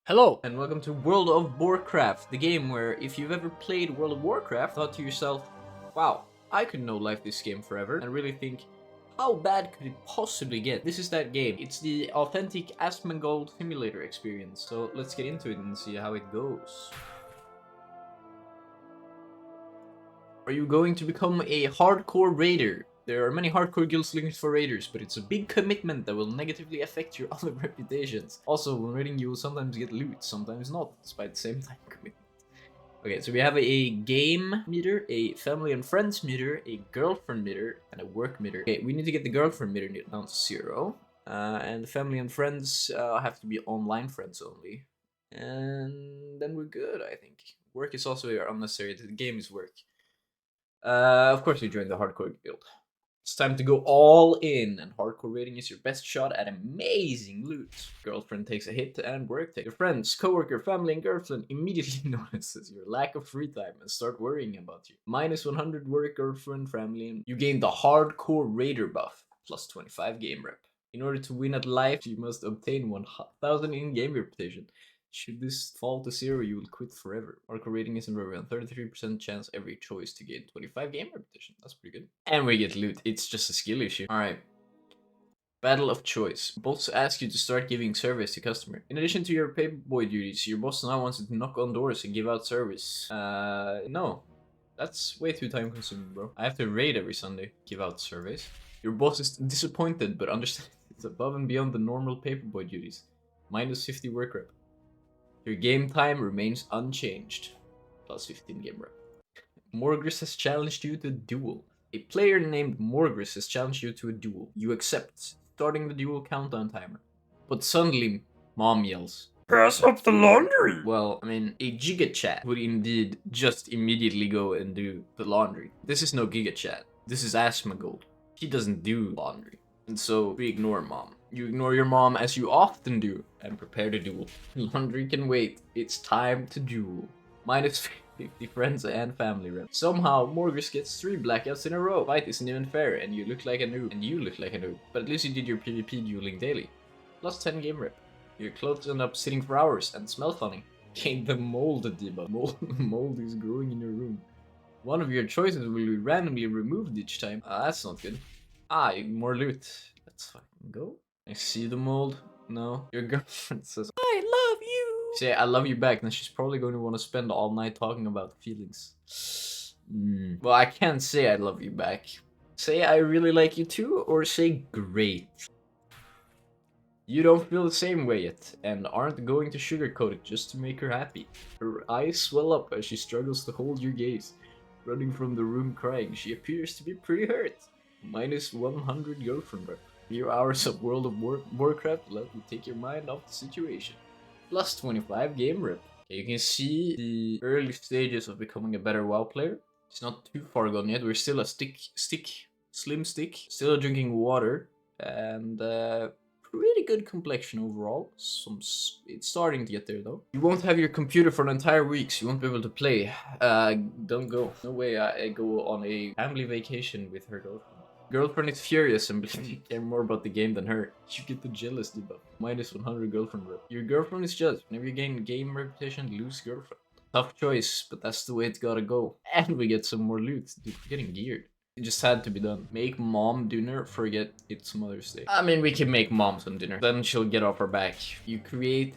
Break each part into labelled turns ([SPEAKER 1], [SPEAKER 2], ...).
[SPEAKER 1] Hello, and welcome to World of Warcraft, the game where if you've ever played World of Warcraft, thought to yourself, wow, I could no life this game forever, and really think, how bad could it possibly get? This is that game. It's the authentic Asmongold simulator experience, so let's get into it and see how it goes. Are you going to become a hardcore raider? There are many hardcore guilds looking for raiders, but it's a big commitment that will negatively affect your other reputations. Also, when raiding you will sometimes get loot, sometimes not, despite the same time commitment. Okay, so we have a game meter, a family and friends meter, a girlfriend meter, and a work meter. Okay, we need to get the girlfriend meter down to 0. And the family and friends have to be online friends only. And then we're good, I think. Work is also unnecessary, the game is work. Of course you join the hardcore guild. It's time to go all in, and hardcore rating is your best shot at amazing loot. Girlfriend takes a hit and work takes. Your friends, coworker, family, and girlfriend immediately notices your lack of free time and start worrying about you. Minus 100 work, girlfriend, family, and you gain the hardcore raider buff, plus 25 game rep. In order to win at life, you must obtain 1000 in-game reputation. Should this fall to 0, you will quit forever. Hardcore rating is around 33% chance every choice to gain 25 game repetition. That's pretty good. And we get loot. It's just a skill issue. Alright. Battle of choice. Boss asks you to start giving service to customer. In addition to your paperboy duties, your boss now wants you to knock on doors and give out service. No. That's way too time consuming, bro. I have to raid every Sunday. Give out service. Your boss is disappointed, but understands it's above and beyond the normal paperboy duties. Minus 50 work rep. Your game time remains unchanged. Plus 15 game rep. Morgris has challenged you to a duel. A player named Morgris has challenged you to a duel. You accept, starting the duel countdown timer. But suddenly, Mom yells, "Pass up the laundry!" Well, I mean, a Giga Chat would indeed just immediately go and do the laundry. This is no Giga Chat. This is Asmongold. He doesn't do laundry. And so, we ignore Mom. You ignore your mom as you often do, and prepare to duel. Laundry can wait. It's time to duel. Minus 50 friends and family rep. Somehow, Morgris gets 3 blackouts in a row. Fight isn't even fair, and you look like a noob. And you look like a noob. But at least you did your PvP dueling daily. Plus 10 game rep. Your clothes end up sitting for hours and smell funny. Gain the mold debuff. Mold is growing in your room. One of your choices will be randomly removed each time. That's not good. More loot. Let's fucking go. I see the mold. No. Your girlfriend says, "I love you." Say, "I love you" back, then she's probably going to want to spend all night talking about feelings. Well, I can't say "I love you" back. Say "I really like you" too, or say "great." You don't feel the same way yet, and aren't going to sugarcoat it just to make her happy. Her eyes swell up as she struggles to hold your gaze. Running from the room crying, she appears to be pretty hurt. Minus 100 girlfriend rep. Few hours of World of Warcraft let you take your mind off the situation. Plus 25 game rep. Okay, you can see the early stages of becoming a better WoW player. It's not too far gone yet. We're still a slim stick. Still drinking water, and pretty good complexion overall. It's starting to get there though. You won't have your computer for an entire week, so you won't be able to play. Don't go. No way I go on a family vacation with her girlfriend. Girlfriend is furious and believes you care more about the game than her. You get the jealous debuff. Minus 100 girlfriend rep. Your girlfriend is jealous. Whenever you gain game reputation, lose girlfriend. Tough choice, but that's the way it's gotta go. And we get some more loot. Dude, we're getting geared. It just had to be done. Make mom dinner, forget it's Mother's Day. I mean, we can make mom some dinner. Then she'll get off her back. You create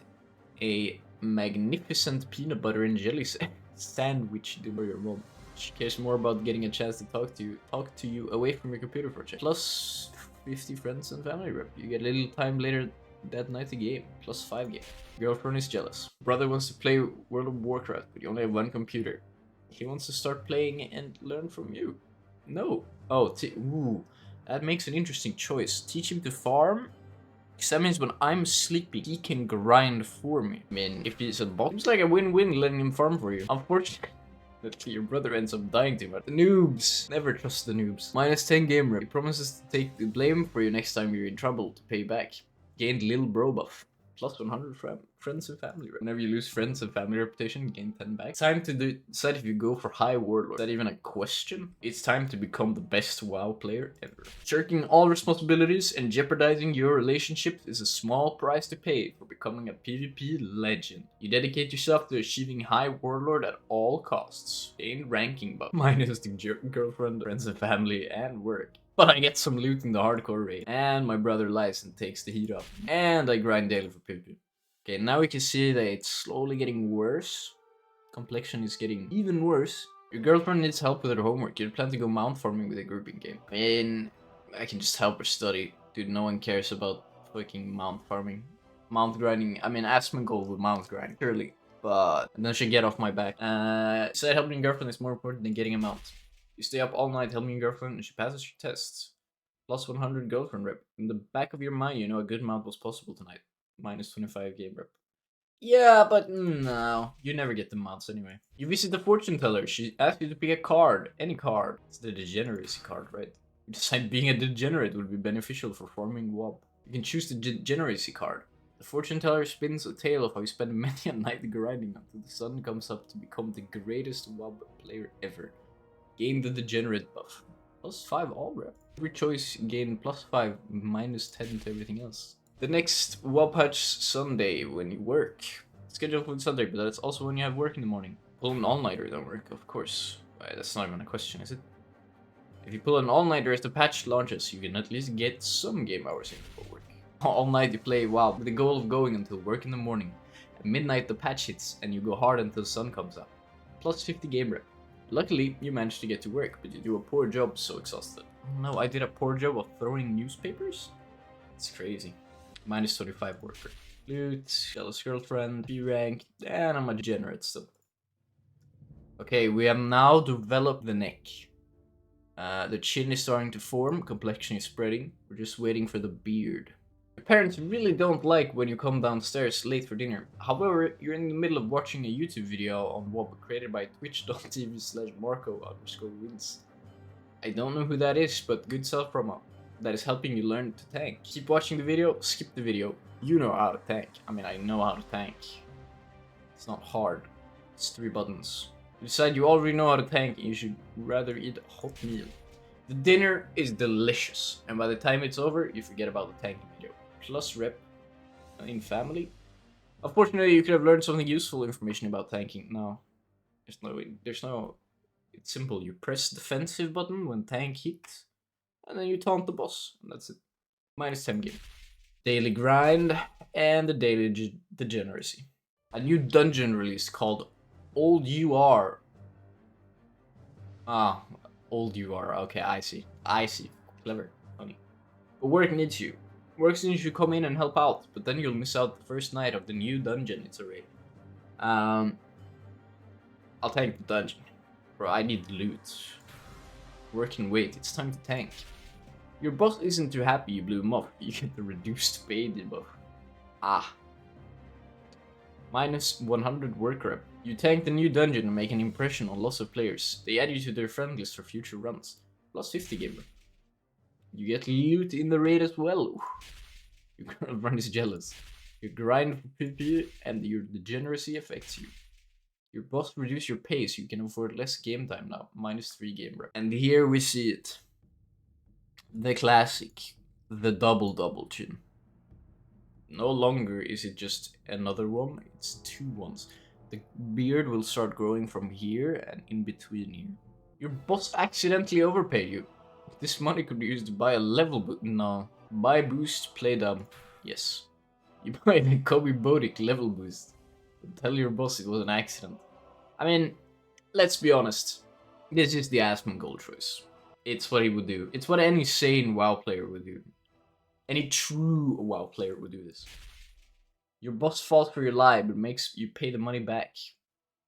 [SPEAKER 1] a magnificent peanut butter and jelly sandwich for your mom. She cares more about getting a chance to talk to you away from your computer for a change. Plus 50 friends and family rep. You get a little time later that night to game. Plus 5 game. Girlfriend is jealous. Brother wants to play World of Warcraft, but you only have 1 computer. He wants to start playing and learn from you. No. Oh, ooh. That makes an interesting choice. Teach him to farm. Because that means when I'm sleeping, he can grind for me. I mean, if he's a bot, seems like a win-win letting him farm for you. Unfortunately, your brother ends up dying too much. The noobs. Never trust the noobs. Minus 10 game rep. He promises to take the blame for you next time you're in trouble to pay back. Gained little bro buff. Plus 100 friends and family. Whenever you lose friends and family reputation, gain 10 back. Time to decide if you go for high warlord. Is that even a question? It's time to become the best WoW player ever. Shirking all responsibilities and jeopardizing your relationships is a small price to pay for becoming a PvP legend. You dedicate yourself to achieving high warlord at all costs. Gain ranking buff. Minus the girlfriend, friends and family, and work. But I get some loot in the hardcore raid. And my brother lies and takes the heat up. And I grind daily for PvP. Okay, now we can see that it's slowly getting worse. Complexion is getting even worse. Your girlfriend needs help with her homework. You plan to go mount farming with a grouping game. I mean, I can just help her study. Dude, no one cares about fucking mount farming. Mount grinding. I mean, Asmongold with mount grinding. Surely. But then she get off my back. Said helping your girlfriend is more important than getting a mount. You stay up all night helping your girlfriend and she passes your tests. Plus 100 girlfriend rep. In the back of your mind, you know a good mount was possible tonight. Minus 25 game rep. Yeah, but no. You never get the mounts anyway. You visit the fortune teller. She asks you to pick a card. Any card. It's the degeneracy card, right? You decide being a degenerate would be beneficial for forming WoB. You can choose the degeneracy card. The fortune teller spins a tale of how you spend many a night grinding until the sun comes up to become the greatest WoB player ever. Gain the degenerate buff. Plus 5 all rep. Every choice gain plus 5, minus 10 to everything else. The next WoW patch Sunday when you work. Scheduled for Sunday, but that's also when you have work in the morning. Pull an all-nighter, don't work, of course. That's not even a question, is it? If you pull an all-nighter as the patch launches, you can at least get some game hours in before work. All night you play WoW with the goal of going until work in the morning. At midnight the patch hits and you go hard until the sun comes up. Plus 50 game rep. Luckily, you managed to get to work, but you do a poor job, so exhausted. Oh no, I did a poor job of throwing newspapers? It's crazy. Minus 25 worker. Loot, jealous girlfriend, B rank, and I'm a degenerate still. Okay, we have now developed the neck. The chin is starting to form, complexion is spreading. We're just waiting for the beard. Your parents really don't like when you come downstairs late for dinner. However, you're in the middle of watching a YouTube video on WoB created by twitch.tv/Marco_wins. I don't know who that is, but good self-promo. That is helping you learn to tank. Keep watching the video, skip the video. You know how to tank. I mean, I know how to tank. It's not hard. It's 3 buttons. You decide you already know how to tank and you should rather eat a hot meal. The dinner is delicious, and by the time it's over, you forget about the tanking video. Plus rep in family. Unfortunately, you could have learned something useful information about tanking. No. There's no... It's simple. You press defensive button when tank hits, and then you taunt the boss, and that's it. Minus 10 game. Daily grind, and the daily degeneracy. A new dungeon released called Old UR. Ah, Old UR. Okay, I see. Clever. Funny. But work needs you. Work needs you to come in and help out, but then you'll miss out the first night of the new dungeon it's a raid. I'll tank the dungeon. Bro, I need loot. Work and wait. It's time to tank. Your boss isn't too happy you blew him off. You get the reduced pay debuff. Ah. Minus 100 work rep. You tank the new dungeon and make an impression on lots of players. They add you to their friend list for future runs. Plus 50 game rep. You get loot in the raid as well. Your girlfriend is jealous. You grind for PvP and your degeneracy affects you. Your boss reduce your pay so you can afford less game time now. Minus 3 game rep. And here we see it. The classic. The double chin. No longer is it just another one, it's 2 ones. The beard will start growing from here and in between here. Your boss accidentally overpaid you. This money could be used to buy a level boost. No. Buy boost, play dumb. Yes. You buy the Kobe Bodic level boost. Tell your boss it was an accident. I mean, let's be honest. This is the Asmongold choice. It's what he would do. It's what any sane WoW player would do. Any true WoW player would do this. Your boss falls for your lie, but makes you pay the money back.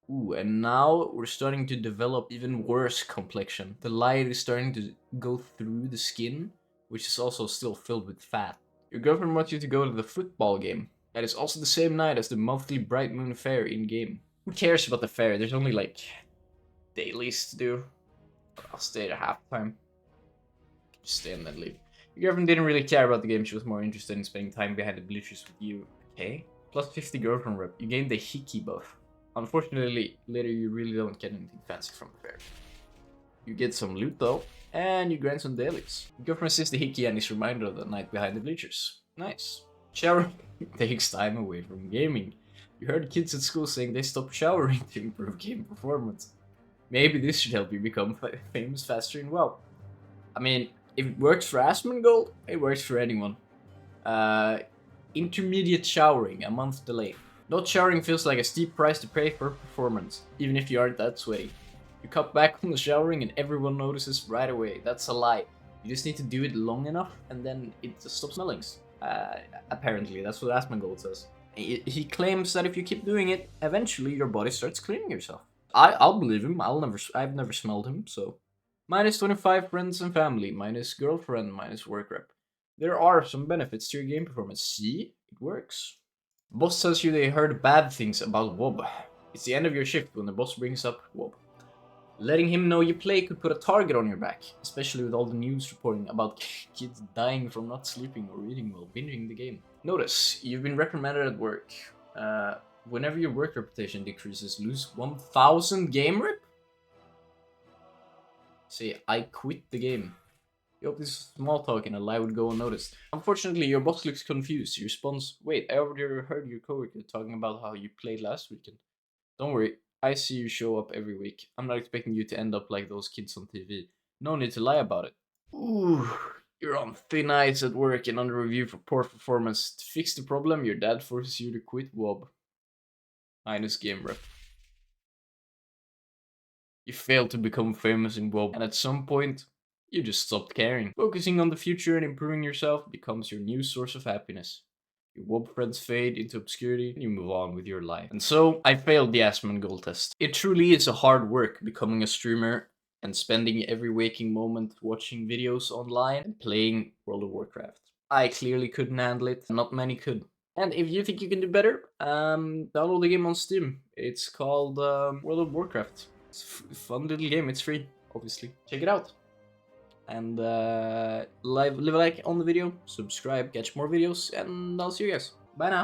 [SPEAKER 1] Ooh, and now we're starting to develop even worse complexion. The light is starting to go through the skin, which is also still filled with fat. Your girlfriend wants you to go to the football game. That is also the same night as the monthly Bright Moon Fair in-game. Who cares about the fair? There's only like dailies to do. I'll stay at halftime. Just stay and then leave. Your girlfriend didn't really care about the game. She was more interested in spending time behind the bleachers with you. Okay. Plus 50 girlfriend rep. You gain the Hickey buff. Unfortunately, later you really don't get anything fancy from the fair. You get some loot though, and you grant some dailies. Girlfriend sees the Hickey and is reminded of the night behind the bleachers. Nice. Showering takes time away from gaming. You heard kids at school saying they stop showering to improve game performance. Maybe this should help you become famous faster in WoW. I mean, if it works for Asmongold, it works for anyone. Intermediate showering, a month delay. Not showering feels like a steep price to pay for performance, even if you aren't that sweaty. You cut back on the showering and everyone notices right away. That's a lie. You just need to do it long enough and then it just stops smelling. Apparently, that's what Asmongold says. He claims that if you keep doing it, eventually your body starts cleaning yourself. I'll believe him. I've never smelled him, so. Minus 25 friends and family, minus girlfriend, minus work rep. There are some benefits to your game performance. See? It works. Boss tells you they heard bad things about WoB. It's the end of your shift when the boss brings up WoB. Letting him know you play could put a target on your back, especially with all the news reporting about kids dying from not sleeping or eating while binging the game. Notice, you've been reprimanded at work. Whenever your work reputation decreases, lose 1000 game rep? Say, I quit the game. You hope this small talk in a lie would go unnoticed. Unfortunately, your boss looks confused. He responds, wait, I already heard your coworker talking about how you played last weekend. Don't worry, I see you show up every week. I'm not expecting you to end up like those kids on TV. No need to lie about it. Ooh, you're on thin ice at work and under review for poor performance. To fix the problem, your dad forces you to quit WoB. Minus game rep. You failed to become famous in WoB, and at some point, you just stopped caring. Focusing on the future and improving yourself becomes your new source of happiness. Your WoB friends fade into obscurity, and you move on with your life. And so, I failed the Asmongold test. It truly is a hard work becoming a streamer and spending every waking moment watching videos online and playing World of Warcraft. I clearly couldn't handle it, not many could. And if you think you can do better, download the game on Steam. It's called World of Warcraft. It's a fun little game, it's free, obviously. Check it out. And leave a like on the video, subscribe, catch more videos, and I'll see you guys. Bye now.